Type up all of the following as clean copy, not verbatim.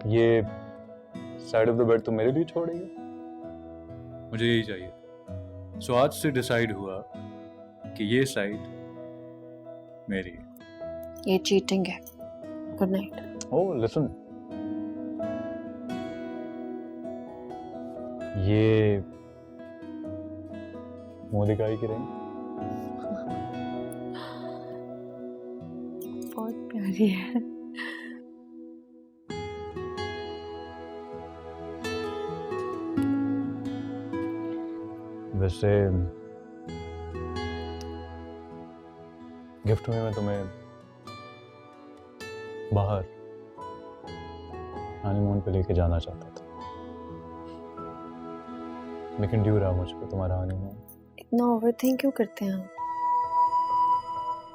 ये side of the bed तो मेरे लिए छोड़ रही है। मुझे यही चाहिए। सो आज से डिसाइड हुआ कि ये साइड मेरी है। ये चीटिंग है। Good night. ओह लिसन, ये मुंह दिखाई की रही बहुत प्यारी है। वैसे गिफ्ट में मैं तुम्हें बाहर हनीमून पे लेके जाना चाहता था, लेकिन ड्यू रहा मुझ पे तुम्हारा हनीमून। इतना ओवरथिंक क्यों करते हैं आप?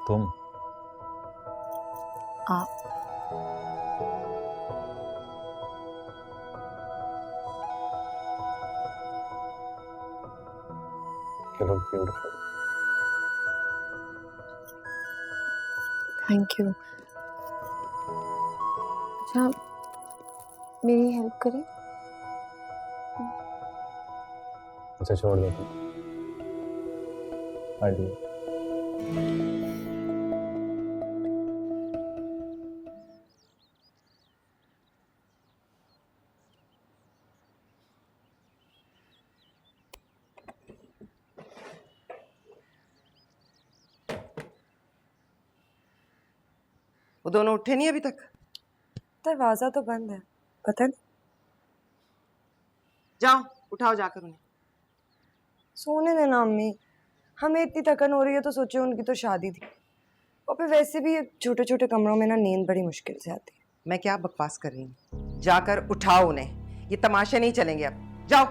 तुम आप You look beautiful. Thank you. अच्छा, मेरी हेल्प करें? अच्छा छोड़ दो तुम। I do. वो दोनों उठे नहीं अभी तक? दरवाजा तो बंद है, पता नहीं। जाओ उठाओ जाकर उन्हें। सोने देना अम्मी, हमें इतनी थकन हो रही है तो सोचे उनकी तो शादी थी, और फिर वैसे भी छोटे छोटे कमरों में ना नींद बड़ी मुश्किल से आती है। मैं क्या बकवास कर रही हूँ? जाकर उठाओ उन्हें, ये तमाशे नहीं चलेंगे अब। जाओ।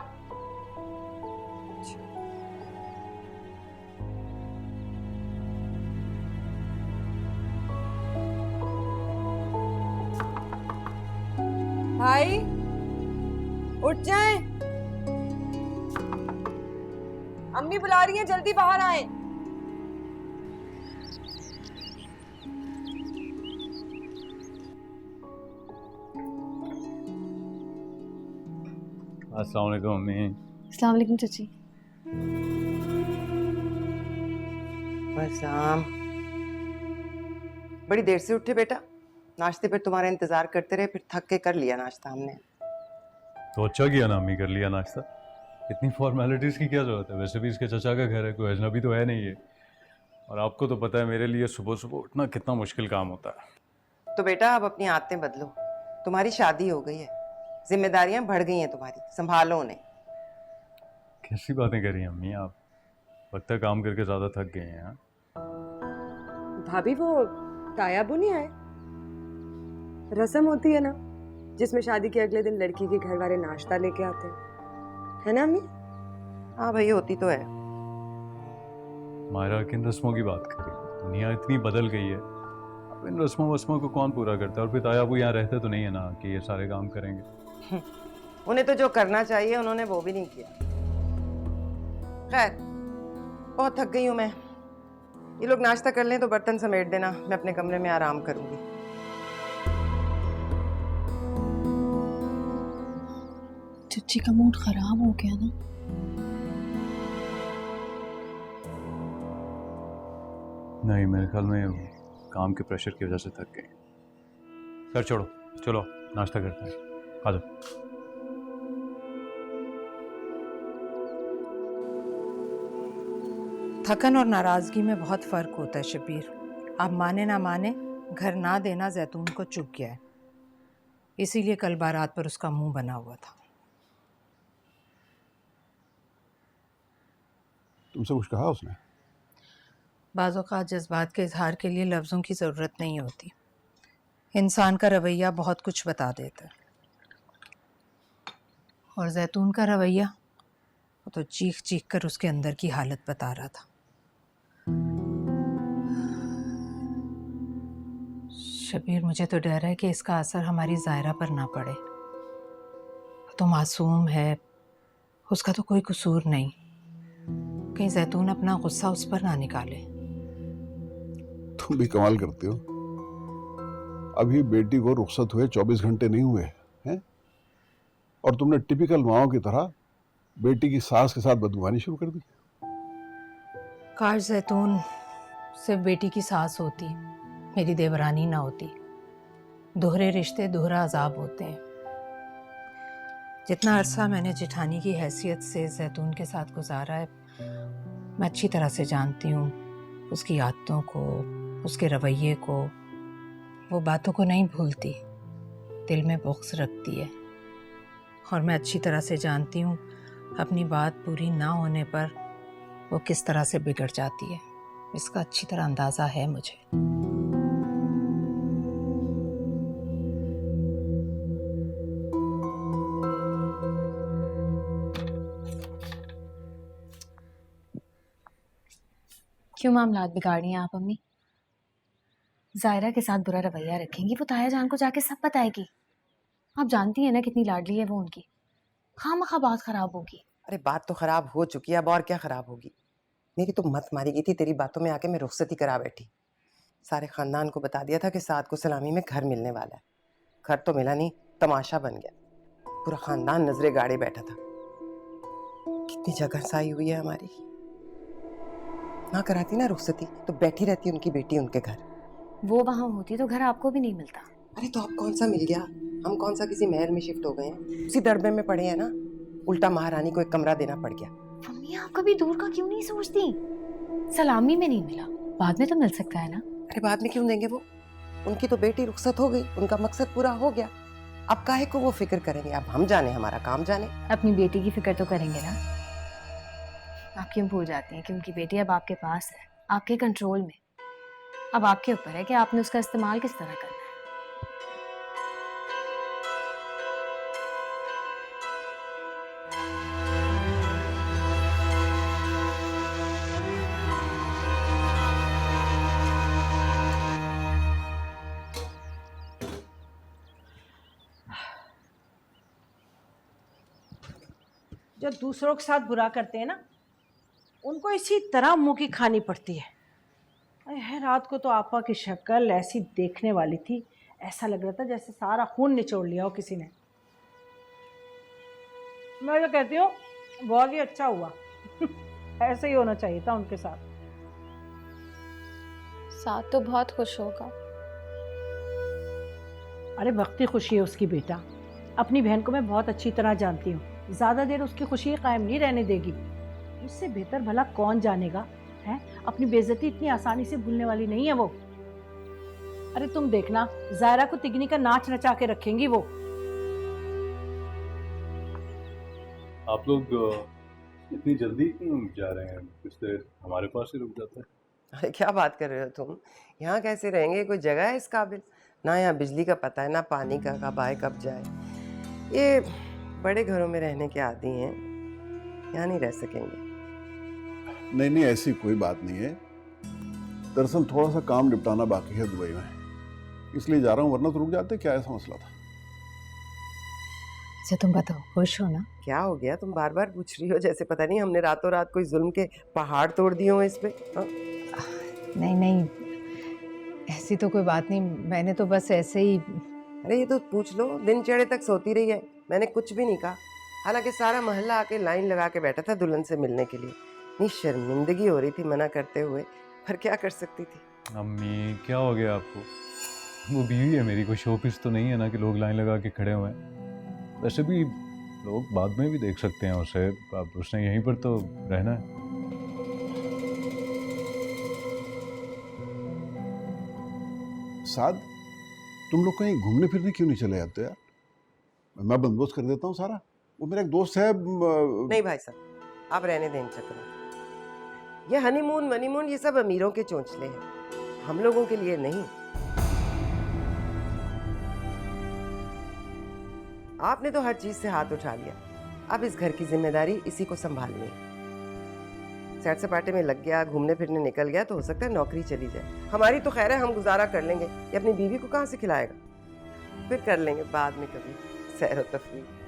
भाई उठ जाएं, अम्मी बुला रही हैं, जल्दी बाहर आए। अस्सलाम वालेकुम अम्मी। अस्सलाम वालेकुम चाची। बसाम, बड़ी देर से उठे बेटा। नाश्ते पर तुम्हारा इंतजार करते रहे, फिर थक के कर लिया नाश्ता हमने। तो अच्छा किया ना अम्मी, कर लिया नाश्ता। इतनी फॉर्मेलिटीज़ की क्या ज़रूरत है? वैसे भी इसके चचा का घर है, कोई अजनबी तो है नहीं है। और आपको तो पता है मेरे लिए सुबह सुबह उठना कितना मुश्किल काम होता है। तो बेटा अब अपनी आदतें बदलो। तुम्हारी शादी हो गई है, जिम्मेदारियां बढ़ गई हैं तुम्हारी, संभालो उन्हें। कैसी बातें कर रही हैं अम्मी आप? लगता है काम करके ज़्यादा थक गए हैं। भाभी वो तायाबू नहीं आए? रस्म होती है ना जिसमें शादी के अगले दिन लड़की के घर वाले नाश्ता लेके आते हैं, है ना अम्मी? हाँ भाई, होती तो है। मायरा किन रस्मों की बात कर रही है? दुनिया इतनी बदल गई है, अब इन रस्मों वस्मों को कौन पूरा करता है? और फिर ताया वो यहाँ रहते तो नहीं है ना कि ये सारे काम करेंगे। उन्हें तो जो करना चाहिए उन्होंने वो भी नहीं किया। खैर, बहुत थक गई हूँ मैं। ये लोग नाश्ता कर लें तो बर्तन समेट देना, मैं अपने कमरे में आराम करूंगी। चच्ची का मूड खराब हो गया ना? नहीं, मेरे ख्याल में काम के प्रेशर की वजह से थक गए। खैर छोड़ो, चलो नाश्ता करते हैं, आ जाओ। थकन और नाराजगी में बहुत फर्क होता है शबीर। आप माने ना माने, घर ना देना जैतून को चुभ गया है, इसीलिए कल बारात पर उसका मुंह बना हुआ था। तुमसे कुछ कहा उसने? बाज़ औक़ात जज्बात के इजहार के लिए लफ्ज़ों की ज़रूरत नहीं होती, इंसान का रवैया बहुत कुछ बता देता है। और जैतून का रवैया, वो तो चीख चीख कर उसके अंदर की हालत बता रहा था। शबीर, मुझे तो डर है कि इसका असर हमारी ज़ायरा पर ना पड़े। वो तो मासूम है, उसका तो कोई कसूर नहीं। कहीं जैतून अपना गुस्सा उस पर ना निकाले। तुम भी कमाल करते हो। अभी बेटी को रुखसत हुए 24 घंटे नहीं हुए, हैं? और तुमने टिपिकल माओ की तरह बेटी की सास के साथ बदगुमानी शुरू कर दी। काश जैतून सिर्फ बेटी की सास होती, मेरी देवरानी ना होती। दोहरे रिश्ते दोहरा अजाब होते हैं। जितना अरसा मैंने जेठानी की हैसियत से जैतून के साथ गुजारा है, मैं अच्छी तरह से जानती हूँ उसकी आदतों को, उसके रवैये को। वो बातों को नहीं भूलती, दिल में बुग़्ज़ रखती है। और मैं अच्छी तरह से जानती हूँ अपनी बात पूरी ना होने पर वो किस तरह से बिगड़ जाती है। इसका अच्छी तरह अंदाज़ा है मुझे। क्यों मामलात बिगाड़ रही हैं आप अम्मी? जायरा के साथ बुरा रवैया रखेंगी, वो ताया जान को जाके सब बताएगी। आप जानती हैं ना कितनी लाडली है वो उनकी। खामखा बात खराब होगी। अरे बात तो खराब हो चुकी है, अब और क्या खराब होगी। मेरी तो मत मारी गई थी तेरी बातों में आके, मैं रुखसती करा बैठी। सारे खानदान को बता दिया था कि साद को सलामी में घर मिलने वाला है। घर तो मिला नहीं, तमाशा बन गया। पूरा खानदान नजरे गाड़े बैठा था। कितनी जगहसाई हुई है हमारी। ना कराती ना रुखसती तो बैठी रहती उनकी बेटी उनके घर। वो वहां होती तो घर आपको भी नहीं मिलता। अरे तो अब कौन सा मिल गया? हम कौन सा किसी महल में शिफ्ट हो गए हैं? उसी दड़बे में पड़े हैं ना। उल्टा महारानी को एक कमरा देना पड़ गया। मम्मी आप कभी दूर का क्यों नहीं सोचती? सलामी में नहीं मिला, बाद में तो मिल सकता है ना। अरे बाद में क्यों देंगे वो? उनकी तो बेटी रुखसत हो गई, उनका मकसद पूरा हो गया। अब काहे को वो फिक्र करेंगे? अब हम जाने, हमारा काम जाने। अपनी बेटी की फिक्र तो करेंगे ना। आप क्यों भूल जाती हैं कि उनकी बेटी अब आपके पास है, आपके कंट्रोल में। अब आपके ऊपर है कि आपने उसका इस्तेमाल किस तरह करना है। जो दूसरों के साथ बुरा करते हैं ना, उनको इसी तरह मुंह की खानी पड़ती है। अरे रात को तो आपा की शक्ल ऐसी देखने वाली थी, ऐसा लग रहा था जैसे सारा खून निचोड़ लिया हो किसी ने। मैं तो कहती हूँ बहुत ही अच्छा हुआ। ऐसे ही होना चाहिए था उनके साथ। साथ तो बहुत खुश होगा। अरे वक्ती खुशी है उसकी बेटा। अपनी बहन को मैं बहुत अच्छी तरह जानती हूँ, ज़्यादा देर उसकी खुशी कायम नहीं रहने देगी। उससे बेहतर भला कौन जानेगा है? अपनी बेइज्जती इतनी आसानी से भूलने वाली नहीं है वो। अरे तुम देखना, जायरा को तिगनी का नाच नचा के रखेंगी वो। आप लोग इतनी जल्दी क्यों जा रहे हैं? कुछ देर हमारे पास ही रुक जाते हैं। अरे क्या बात कर रहे हो तुम? यहाँ कैसे रहेंगे? कोई जगह है इस काबिल? ना यहाँ बिजली का पता है, ना पानी का, कब आए कब जाए। ये बड़े घरों में रहने के आदी हैं, यहाँ नहीं रह सकेंगे। नहीं नहीं, ऐसी कोई बात नहीं है। दरअसल थोड़ा सा काम निपटाना बाकी है दुबई में, इसलिए जा रहा हूँ, वरना तो रुक जाते। क्या ऐसा मसला था? अच्छा तुम बताओ, खुश हो ना? क्या हो गया? तुम बार बार पूछ रही हो जैसे पता नहीं हमने रातों रात कोई जुल्म के पहाड़ तोड़ दिए हो इस पे। नहीं नहीं, ऐसी तो कोई बात नहीं, मैंने तो बस ऐसे ही। अरे ये तो पूछ लो, दिन चढ़े तक सोती रही है, मैंने कुछ भी नहीं कहा। हालांकि सारा मोहल्ला आके लाइन लगा के बैठा था दुल्हन से मिलने के लिए। इतनी शर्मिंदगी हो रही थी मना करते हुए, पर क्या कर सकती थी। अम्मी क्या हो गया आपको? वो बीवी है मेरी, कोई शोपीस तो नहीं है ना कि लोग लाइन लगा के खड़े हुए हैं। वैसे भी लोग बाद में भी देख सकते हैं उसे, अब उसने यहीं पर तो रहना है। साद, तुम लोग कहीं घूमने फिरने क्यों नहीं चले जाते यार? मैं बंदोबस्त कर देता हूँ सारा। वो मेरा एक दोस्त है। नहीं भाई साहब, आप रहने दें इन चक्करों। ये हनीमून मनीमून ये सब अमीरों के चोंचले हैं, हम लोगों के लिए नहीं। आपने तो हर चीज से हाथ उठा लिया, अब इस घर की जिम्मेदारी इसी को संभालनी है। सैर सपाटे में लग गया, घूमने फिरने निकल गया तो हो सकता है नौकरी चली जाए। हमारी तो खैर है, हम गुजारा कर लेंगे। ये अपनी बीवी को कहाँ से खिलाएगा? फिर कर लेंगे बाद में कभी सैर और तफरीह।